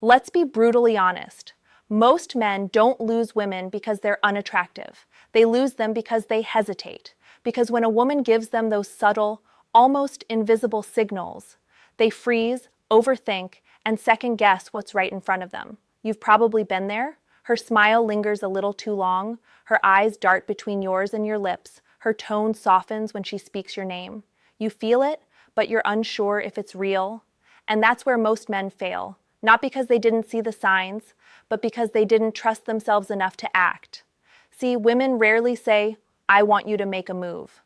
Let's be brutally honest. Most men don't lose women because they're unattractive. They lose them because they hesitate. Because when a woman gives them those subtle, almost invisible signals, they freeze, overthink, and second guess what's right in front of them. You've probably been there. Her smile lingers a little too long. Her eyes dart between yours and your lips. Her tone softens when she speaks your name. You feel it, but you're unsure if it's real. And that's where most men fail. Not because they didn't see the signs, but because they didn't trust themselves enough to act. See, women rarely say, "I want you to make a move."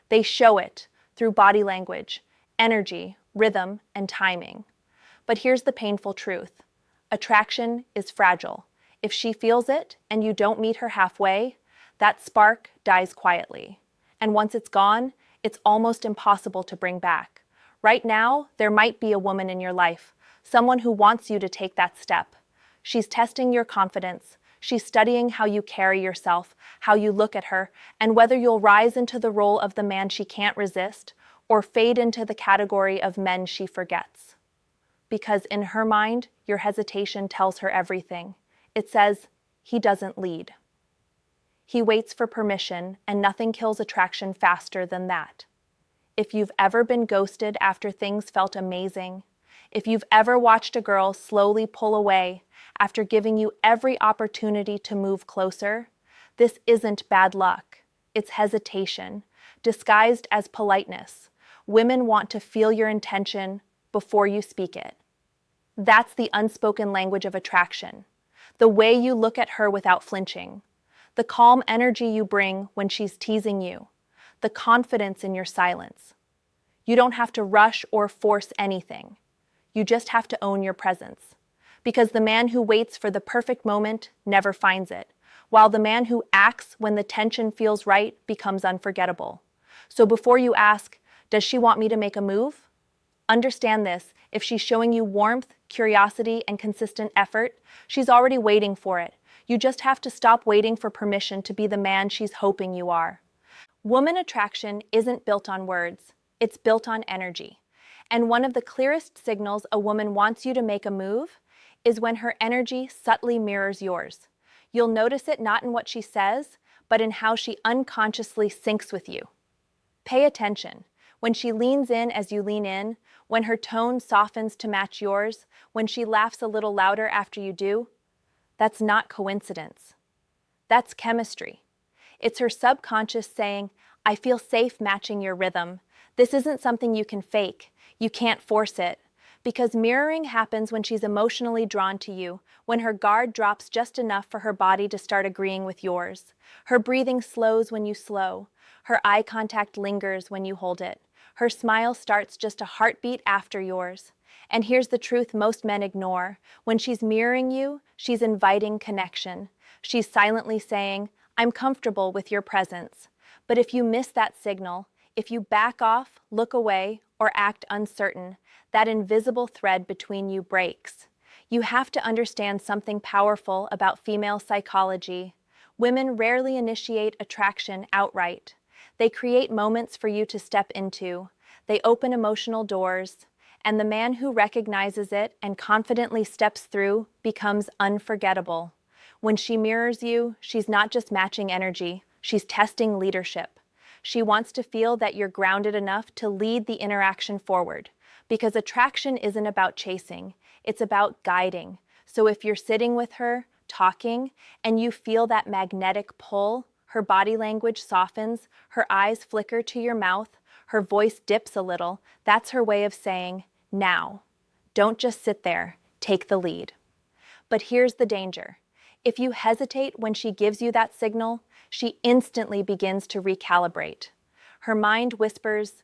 They show it through body language, energy, rhythm, and timing. But here's the painful truth. Attraction is fragile. If she feels it and you don't meet her halfway, that spark dies quietly. And once it's gone, it's almost impossible to bring back. Right now, there might be a woman in your life, someone who wants you to take that step. She's testing your confidence. She's studying how you carry yourself, how you look at her, and whether you'll rise into the role of the man she can't resist or fade into the category of men she forgets. Because in her mind, your hesitation tells her everything. It says, he doesn't lead. He waits for permission, and nothing kills attraction faster than that. If you've ever been ghosted after things felt amazing, if you've ever watched a girl slowly pull away after giving you every opportunity to move closer, this isn't bad luck. It's hesitation, disguised as politeness. Women want to feel your intention before you speak it. That's the unspoken language of attraction. The way you look at her without flinching. The calm energy you bring when she's teasing you. The confidence in your silence. You don't have to rush or force anything. You just have to own your presence. Because the man who waits for the perfect moment never finds it, while the man who acts when the tension feels right becomes unforgettable. So before you ask, does she want me to make a move? Understand this, if she's showing you warmth, curiosity, and consistent effort, she's already waiting for it. You just have to stop waiting for permission to be the man she's hoping you are. Woman attraction isn't built on words, it's built on energy. And one of the clearest signals a woman wants you to make a move is when her energy subtly mirrors yours. You'll notice it not in what she says, but in how she unconsciously syncs with you. Pay attention. When she leans in as you lean in, when her tone softens to match yours, when she laughs a little louder after you do, that's not coincidence. That's chemistry. It's her subconscious saying, I feel safe matching your rhythm. This isn't something you can fake. You can't force it. Because mirroring happens when she's emotionally drawn to you, when her guard drops just enough for her body to start agreeing with yours. Her breathing slows when you slow. Her eye contact lingers when you hold it. Her smile starts just a heartbeat after yours. And here's the truth most men ignore. When she's mirroring you, she's inviting connection. She's silently saying, I'm comfortable with your presence. But if you miss that signal, if you back off, look away, or act uncertain, that invisible thread between you breaks. You have to understand something powerful about female psychology. Women rarely initiate attraction outright. They create moments for you to step into. They open emotional doors, and the man who recognizes it and confidently steps through becomes unforgettable. When she mirrors you, she's not just matching energy, she's testing leadership. She wants to feel that you're grounded enough to lead the interaction forward. Because attraction isn't about chasing, it's about guiding. So if you're sitting with her, talking, and you feel that magnetic pull, her body language softens, her eyes flicker to your mouth, her voice dips a little, that's her way of saying, now. Don't just sit there, take the lead. But here's the danger. If you hesitate when she gives you that signal, she instantly begins to recalibrate. Her mind whispers,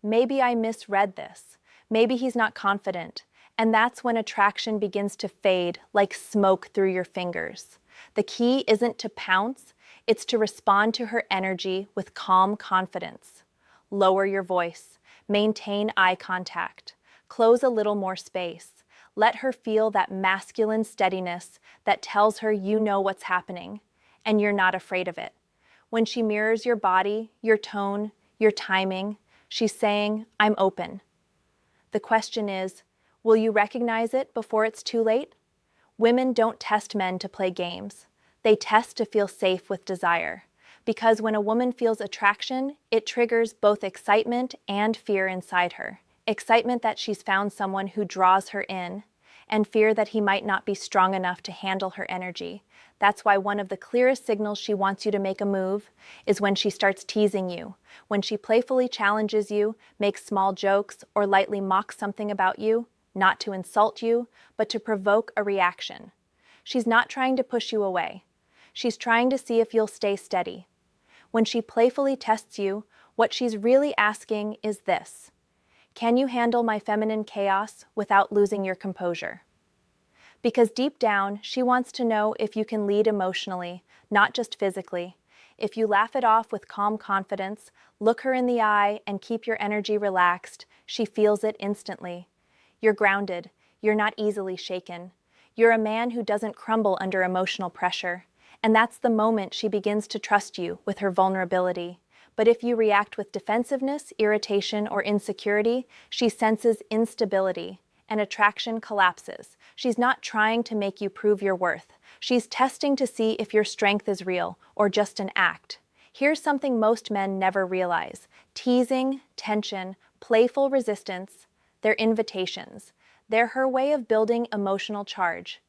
maybe I misread this. Maybe he's not confident. And that's when attraction begins to fade like smoke through your fingers. The key isn't to pounce, it's to respond to her energy with calm confidence. Lower your voice, maintain eye contact, close a little more space. Let her feel that masculine steadiness that tells her you know what's happening, and you're not afraid of it. When she mirrors your body, your tone, your timing, she's saying, I'm open. The question is, will you recognize it before it's too late? Women don't test men to play games. They test to feel safe with desire. Because when a woman feels attraction, it triggers both excitement and fear inside her. Excitement that she's found someone who draws her in, and fear that he might not be strong enough to handle her energy. That's why one of the clearest signals she wants you to make a move is when she starts teasing you, when she playfully challenges you, makes small jokes, or lightly mocks something about you, not to insult you, but to provoke a reaction. She's not trying to push you away. She's trying to see if you'll stay steady. When she playfully tests you, what she's really asking is this: can you handle my feminine chaos without losing your composure? Because deep down, she wants to know if you can lead emotionally, not just physically. If you laugh it off with calm confidence, look her in the eye, and keep your energy relaxed, she feels it instantly. You're grounded. You're not easily shaken. You're a man who doesn't crumble under emotional pressure. And that's the moment she begins to trust you with her vulnerability. But if you react with defensiveness, irritation, or insecurity, she senses instability, and attraction collapses. She's not trying to make you prove your worth. She's testing to see if your strength is real or just an act. Here's something most men never realize: teasing, tension, playful resistance, they're invitations. They're her way of building emotional charge.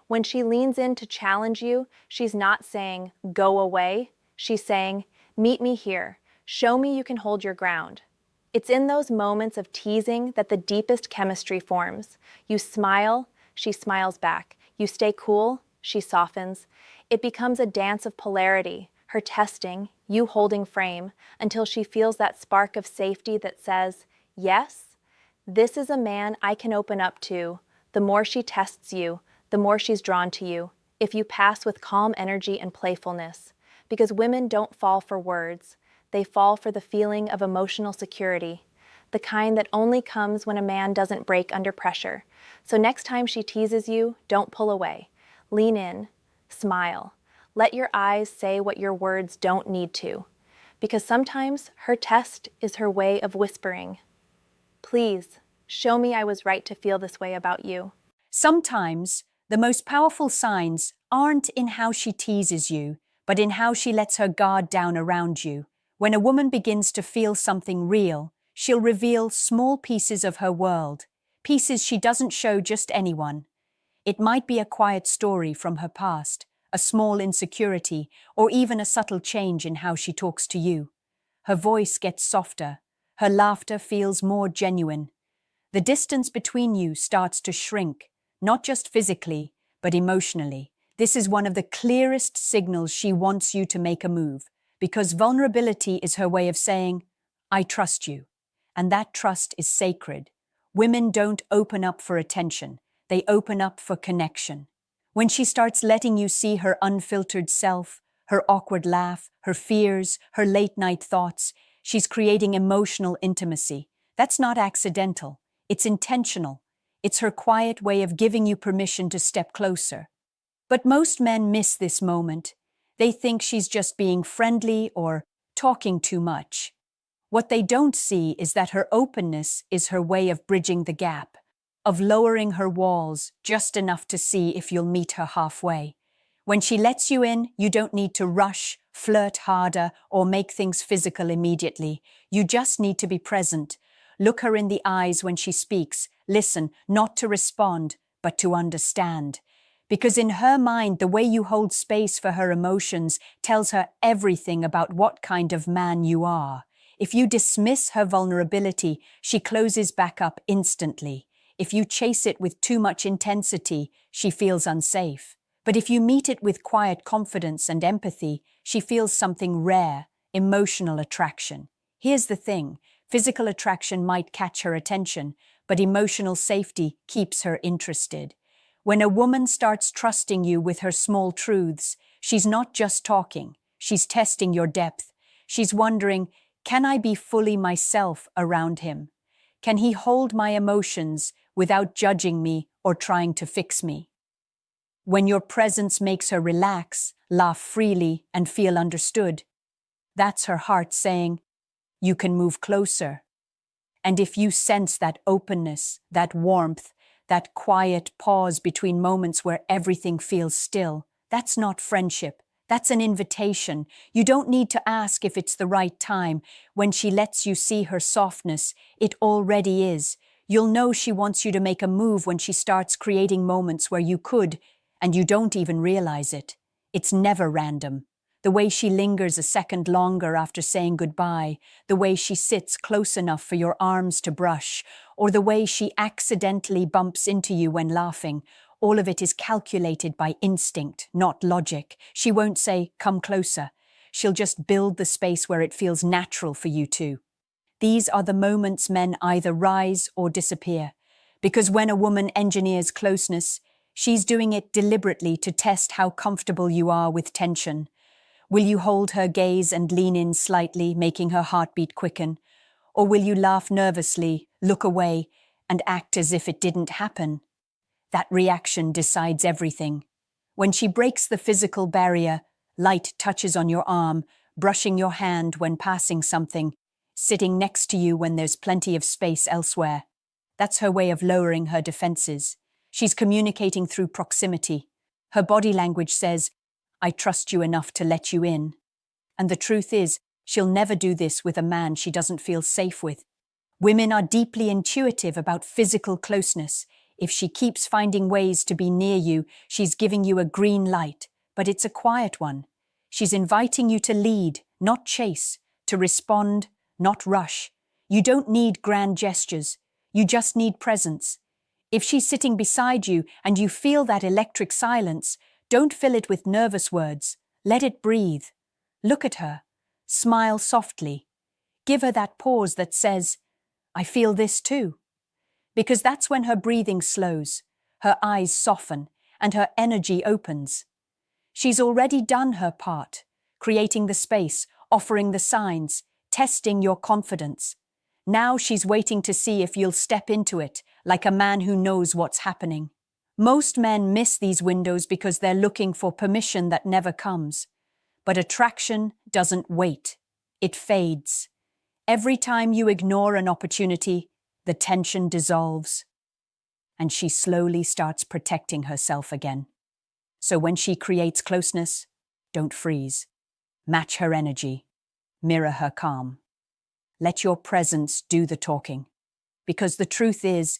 When she leans in to challenge you, she's not saying, "go away." She's saying, "meet me here. Show me you can hold your ground." It's in those moments of teasing that the deepest chemistry forms. You smile, she smiles back. You stay cool, she softens. It becomes a dance of polarity, her testing, you holding frame, until she feels that spark of safety that says, "Yes, this is a man I can open up to." The more she tests you, the more she's drawn to you, if you pass with calm energy and playfulness. Because women don't fall for words. They fall for the feeling of emotional security, the kind that only comes when a man doesn't break under pressure. So next time she teases you, don't pull away. Lean in, smile. Let your eyes say what your words don't need to. Because sometimes her test is her way of whispering, "Please, show me I was right to feel this way about you." Sometimes, the most powerful signs aren't in how she teases you, but in how she lets her guard down around you. When a woman begins to feel something real, she'll reveal small pieces of her world, pieces she doesn't show just anyone. It might be a quiet story from her past, a small insecurity, or even a subtle change in how she talks to you. Her voice gets softer, her laughter feels more genuine. The distance between you starts to shrink, not just physically, but emotionally. This is one of the clearest signals she wants you to make a move, because vulnerability is her way of saying, "I trust you." And that trust is sacred. Women don't open up for attention, they open up for connection. When she starts letting you see her unfiltered self, her awkward laugh, her fears, her late-night thoughts, she's creating emotional intimacy. That's not accidental. It's intentional. It's her quiet way of giving you permission to step closer. But most men miss this moment. They think she's just being friendly or talking too much. What they don't see is that her openness is her way of bridging the gap, of lowering her walls just enough to see if you'll meet her halfway. When she lets you in, you don't need to rush, flirt harder, or make things physical immediately. You just need to be present. Look her in the eyes when she speaks. Listen, not to respond, but to understand. Because in her mind, the way you hold space for her emotions tells her everything about what kind of man you are. If you dismiss her vulnerability, she closes back up instantly. If you chase it with too much intensity, she feels unsafe. But if you meet it with quiet confidence and empathy, she feels something rare, emotional attraction. Here's the thing: physical attraction might catch her attention, but emotional safety keeps her interested. When a woman starts trusting you with her small truths, she's not just talking, she's testing your depth. She's wondering, can I be fully myself around him? Can he hold my emotions without judging me or trying to fix me? When your presence makes her relax, laugh freely, and feel understood, that's her heart saying, you can move closer. And if you sense that openness, that warmth, that quiet pause between moments where everything feels still. That's not friendship. That's an invitation. You don't need to ask if it's the right time. When she lets you see her softness, it already is. You'll know she wants you to make a move when she starts creating moments where you could, and you don't even realize it. It's never random. The way she lingers a second longer after saying goodbye, the way she sits close enough for your arms to brush, or the way she accidentally bumps into you when laughing, all of it is calculated by instinct, not logic. She won't say, "Come closer." She'll just build the space where it feels natural for you to. These are the moments men either rise or disappear. Because when a woman engineers closeness, she's doing it deliberately to test how comfortable you are with tension. Will you hold her gaze and lean in slightly, making her heartbeat quicken? Or will you laugh nervously, look away, and act as if it didn't happen? That reaction decides everything. When she breaks the physical barrier, light touches on your arm, brushing your hand when passing something, sitting next to you when there's plenty of space elsewhere. That's her way of lowering her defenses. She's communicating through proximity. Her body language says, "I trust you enough to let you in." And the truth is, she'll never do this with a man she doesn't feel safe with. Women are deeply intuitive about physical closeness. If she keeps finding ways to be near you, she's giving you a green light, but it's a quiet one. She's inviting you to lead, not chase, to respond, not rush. You don't need grand gestures. You just need presence. If she's sitting beside you and you feel that electric silence, don't fill it with nervous words. Let it breathe. Look at her. Smile softly. Give her that pause that says, "I feel this too." Because that's when her breathing slows, her eyes soften, and her energy opens. She's already done her part, creating the space, offering the signs, testing your confidence. Now she's waiting to see if you'll step into it, like a man who knows what's happening. Most men miss these windows because they're looking for permission that never comes. But attraction doesn't wait. It fades. Every time you ignore an opportunity, the tension dissolves. And she slowly starts protecting herself again. So when she creates closeness, don't freeze. Match her energy. Mirror her calm. Let your presence do the talking. Because the truth is,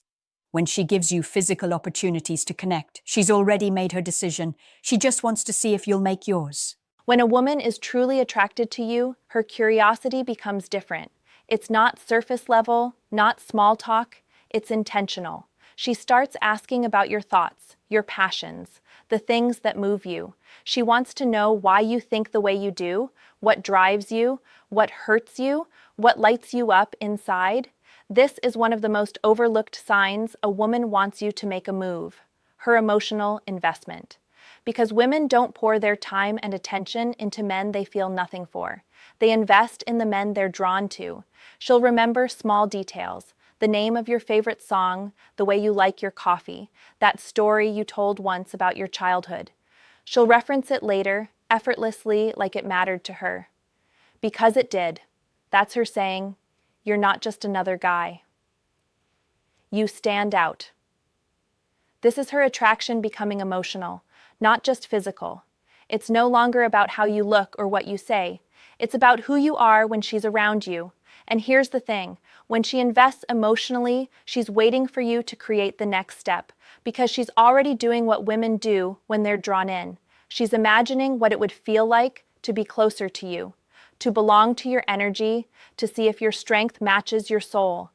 when she gives you physical opportunities to connect, she's already made her decision. She just wants to see if you'll make yours. When a woman is truly attracted to you, her curiosity becomes different. It's not surface level, not small talk, it's intentional. She starts asking about your thoughts, your passions, the things that move you. She wants to know why you think the way you do, what drives you, what hurts you, what lights you up inside. This is one of the most overlooked signs a woman wants you to make a move, her emotional investment. Because women don't pour their time and attention into men they feel nothing for. They invest in the men they're drawn to. She'll remember small details, the name of your favorite song, the way you like your coffee, that story you told once about your childhood. She'll reference it later, effortlessly, like it mattered to her. Because it did. That's her saying, "You're not just another guy. You stand out." This is her attraction becoming emotional, not just physical. It's no longer about how you look or what you say. It's about who you are when she's around you. And here's the thing, when she invests emotionally, she's waiting for you to create the next step, because she's already doing what women do when they're drawn in. She's imagining what it would feel like to be closer to you, to belong to your energy, to see if your strength matches your soul.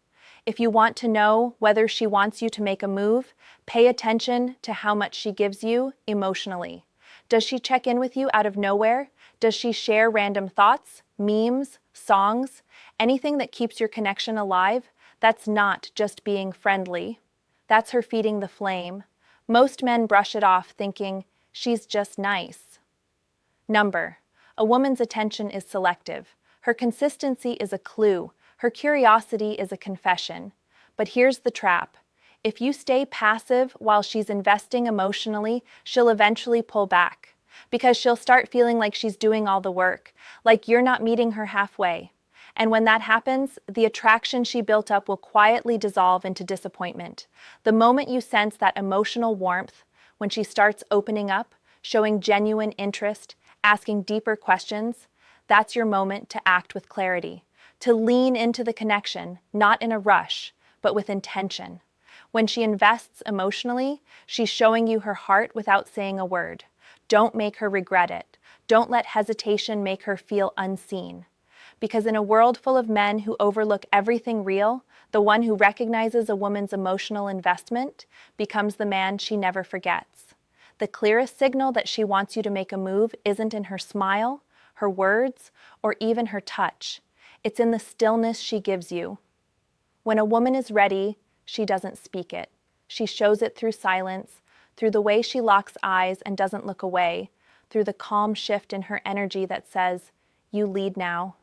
If you want to know whether she wants you to make a move, pay attention to how much she gives you emotionally. Does she check in with you out of nowhere? Does she share random thoughts, memes, songs, anything that keeps your connection alive? That's not just being friendly. That's her feeding the flame. Most men brush it off thinking, she's just nice. Number. A woman's attention is selective. Her consistency is a clue. Her curiosity is a confession. But here's the trap. If you stay passive while she's investing emotionally, she'll eventually pull back. Because she'll start feeling like she's doing all the work, like you're not meeting her halfway. And when that happens, the attraction she built up will quietly dissolve into disappointment. The moment you sense that emotional warmth, when she starts opening up, showing genuine interest, asking deeper questions, that's your moment to act with clarity, to lean into the connection, not in a rush, but with intention. When she invests emotionally, she's showing you her heart without saying a word. Don't make her regret it. Don't let hesitation make her feel unseen. Because in a world full of men who overlook everything real, the one who recognizes a woman's emotional investment becomes the man she never forgets. The clearest signal that she wants you to make a move isn't in her smile, her words, or even her touch. It's in the stillness she gives you. When a woman is ready, she doesn't speak it. She shows it through silence, through the way she locks eyes and doesn't look away, through the calm shift in her energy that says, "You lead now."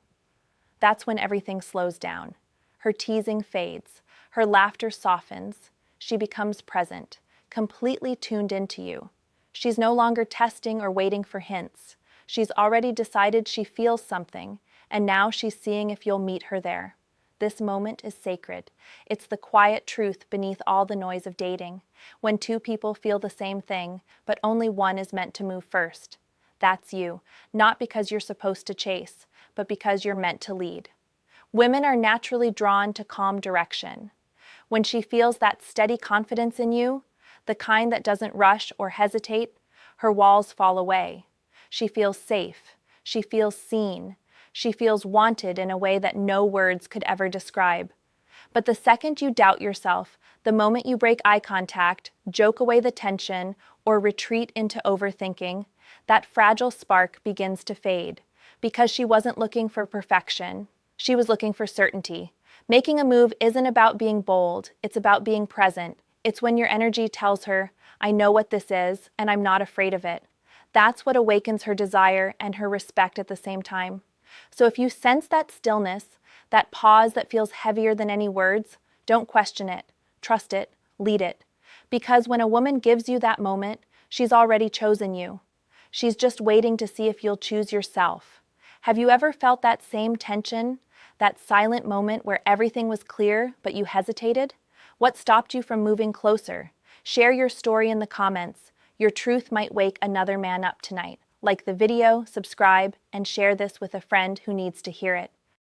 That's when everything slows down. Her teasing fades. Her laughter softens. She becomes present, completely tuned into you. She's no longer testing or waiting for hints. She's already decided she feels something, and now she's seeing if you'll meet her there. This moment is sacred. It's the quiet truth beneath all the noise of dating, when two people feel the same thing, but only one is meant to move first. That's you, not because you're supposed to chase, but because you're meant to lead. Women are naturally drawn to calm direction. When she feels that steady confidence in you, the kind that doesn't rush or hesitate, her walls fall away. She feels safe. She feels seen. She feels wanted in a way that no words could ever describe. But the second you doubt yourself, the moment you break eye contact, joke away the tension, or retreat into overthinking, that fragile spark begins to fade. Because she wasn't looking for perfection. She was looking for certainty. Making a move isn't about being bold. It's about being present. It's when your energy tells her, "I know what this is, and I'm not afraid of it." That's what awakens her desire and her respect at the same time. So if you sense that stillness, that pause that feels heavier than any words, don't question it. Trust it. Lead it. Because when a woman gives you that moment, she's already chosen you. She's just waiting to see if you'll choose yourself. Have you ever felt that same tension, that silent moment where everything was clear but you hesitated? What stopped you from moving closer? Share your story in the comments. Your truth might wake another man up tonight. Like the video, subscribe, and share this with a friend who needs to hear it.